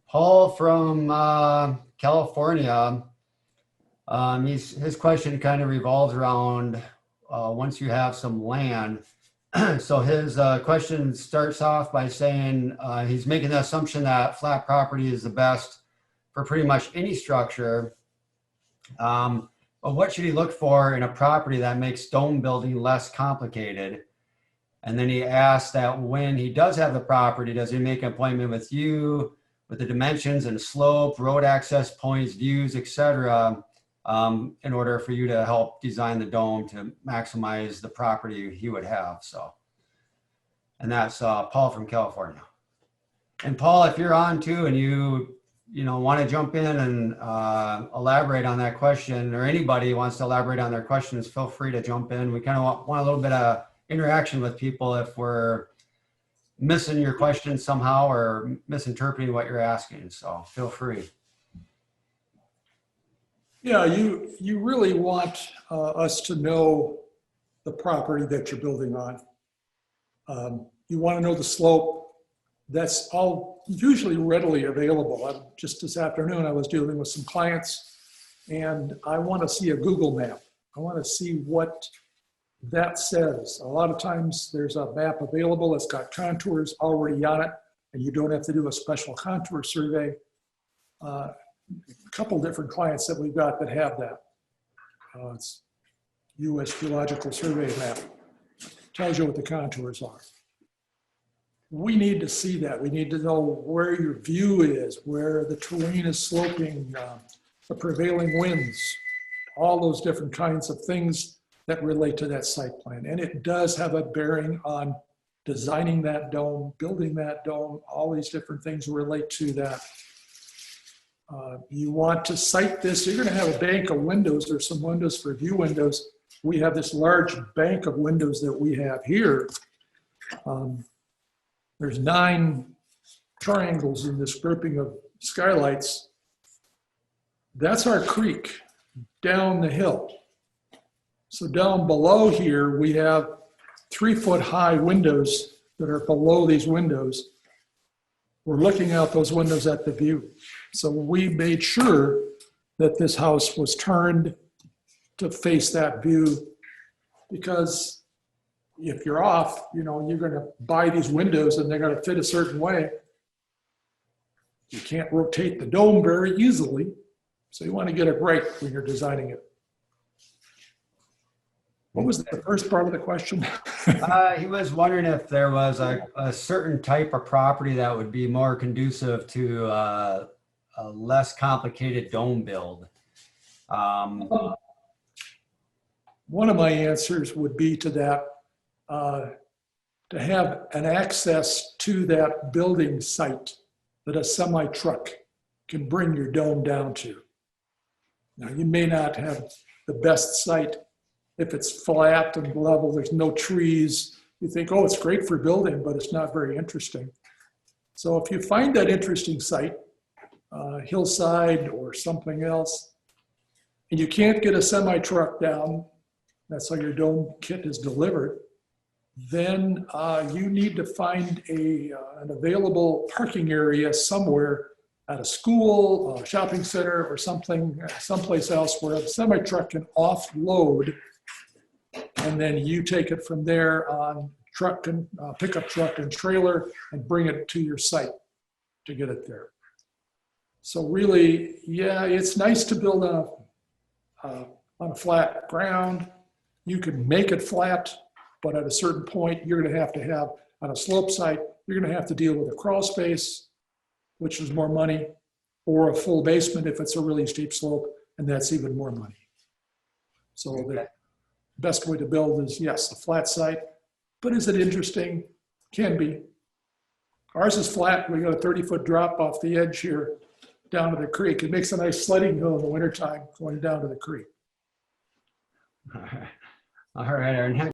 Paul from California. His question kind of revolves around once you have some land. So his question starts off by saying he's making the assumption that flat property is the best for pretty much any structure. But what should he look for in a property that makes dome building less complicated? And then he asks that when he does have the property, does he make an appointment with you with the dimensions and slope, road access points, views, etc., in order for you to help design the dome to maximize the property he would have. So, and that's Paul from California. And Paul, if you're on too, and you want to jump in and elaborate on that question, or anybody wants to elaborate on their questions, feel free to jump in. We kind of want a little bit of interaction with people if we're missing your question somehow or misinterpreting what you're asking. So feel free. Yeah, you really want us to know the property that you're building on. You want to know the slope. That's all usually readily available. Just this afternoon, I was dealing with some clients, and I want to see a Google map. I want to see what that says. A lot of times there's a map available that's got contours already on it, and you don't have to do a special contour survey. A couple different clients that we've got that have that. It's U.S. Geological Survey map. Tells you what the contours are. We need to see that. We need to know where your view is, where the terrain is sloping, the prevailing winds, all those different kinds of things that relate to that site plan. And it does have a bearing on designing that dome, building that dome, all these different things relate to that. You want to site this, you're gonna have a bank of windows. There's some windows for view windows. We have this large bank of windows that we have here. There's 9 triangles in this grouping of skylights. That's our creek down the hill. So down below here, we have 3-foot high windows that are below these windows. We're looking out those windows at the view. So we made sure that this house was turned to face that view, because if you're off, you're gonna buy these windows and they're gonna fit a certain way. You can't rotate the dome very easily. So you wanna get it right when you're designing it. What was the first part of the question? He was wondering if there was a certain type of property that would be more conducive to a less complicated dome build. One of my answers would be to that, to have an access to that building site that a semi-truck can bring your dome down to. Now, you may not have the best site. If it's flat and level, there's no trees, you think, oh, it's great for building, but it's not very interesting. So if you find that interesting site, hillside or something else, and you can't get a semi-truck down, that's how your dome kit is delivered, then you need to find an available parking area somewhere at a school, a shopping center, or something, someplace else where a semi-truck can offload, and then you take it from there on truck and pickup truck and trailer and bring it to your site to get it there. So really, yeah, it's nice to build on a flat ground. You can make it flat, but at a certain point, you're gonna have to have, on a slope site, you're gonna have to deal with a crawl space, which is more money, or a full basement if it's a really steep slope, and that's even more money. So the best way to build is, yes, a flat site, but is it interesting? Can be. Ours is flat. We got a 30-foot drop off the edge here down to the creek. It makes a nice sledding hill in the wintertime going down to the creek. All right, Aaron.